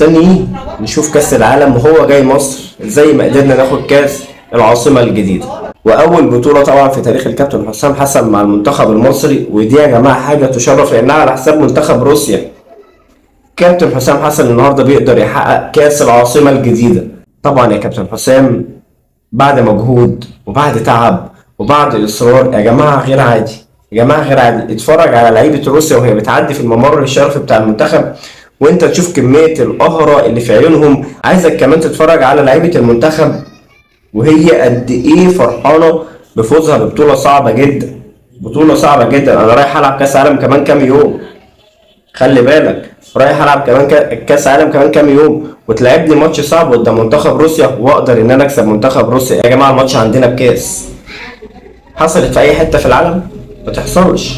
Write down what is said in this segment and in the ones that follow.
مستنيين نشوف كاس العالم وهو جاي مصر زي ما قدرنا ناخد كاس العاصمة الجديدة. واول بطولة طبعا في تاريخ الكابتن حسام حسن مع المنتخب المصري، ودي يا جماعة حاجة تشرف لانها على حساب منتخب روسيا. كابتن حسام حسن النهارده بيقدر يحقق كاس العاصمة الجديدة. طبعا يا كابتن حسام بعد مجهود وبعد تعب وبعد اصرار يا جماعة غير عادي. يا جماعة غير عادي، اتفرج على لعيبة روسيا وهي بتعدي في الممر الشرفي بتاع المنتخب وانت تشوف كمية القهرة اللي في عيونهم. عايزك كمان تتفرج على لعيبة المنتخب وهي قد ايه فرحانة بفوزها ببطولة صعبة جدا. بطولة صعبة جدا. انا رايح العب كاس عالم كمان كام يوم، خلي بالك رايح العب كمان كاس عالم كمان كام يوم، وتلعبني ماتش صعب قدام منتخب روسيا واقدر ان انا اكسب منتخب روسيا. يا جماعة الماتش عندنا بكاس. حصلت في اي حتة في العالم؟ ما تحصلش.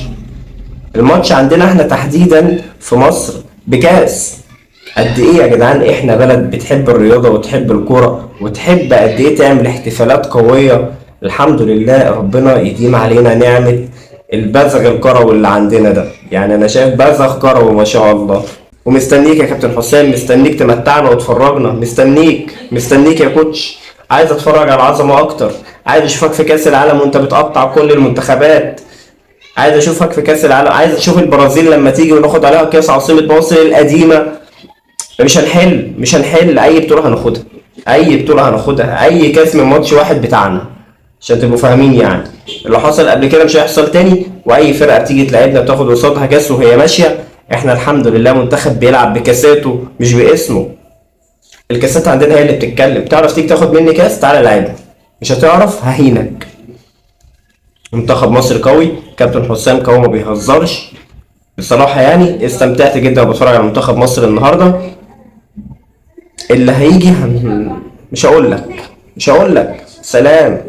الماتش عندنا احنا تحديدا في مصر بكاس. قد ايه يا جدعان احنا بلد بتحب الرياضة وتحب الكورة وتحب قد ايه تعمل احتفالات قوية. الحمد لله ربنا يديم علينا نعمة البزغ الكروي اللي عندنا ده. يعني انا شايف بزغ كروي ما شاء الله. ومستنيك يا كابتن حسام، مستنيك تمتعنا وتفرجنا، مستنيك يا كوتش. عايز اتفرج على العظمة اكتر. عايز اشوفك في كاس العالم وانت بتقطع كل المنتخبات. عايز اشوفك في كاس العالم. عايز اشوف البرازيل لما تيجي وناخد عليها كاس عاصمة مصر القديمة. مش هنحل اي بطولة هناخدها. اي كاس من ماتش واحد بتاعنا. عشان تبقوا فاهمين يعني اللي حصل قبل كده مش هيحصل تاني. واي فرقة بتيجي تلعبنا بتاخد قصادها كاس وهي ماشية. احنا الحمد لله منتخب بيلعب بكاساته مش باسمه. الكاسات عندنا هي اللي بتتكلم. تعرف تيجي تاخد مني كاس؟ تعالى لعبني. مش هتعرف ههينك. منتخب مصر قوي، كابتن حسام قوي ما بيهزرش. بصراحة يعني استمتعت جدا بتفرج على منتخب مصر النهاردة. اللي هيجي مش هقول لك. سلام.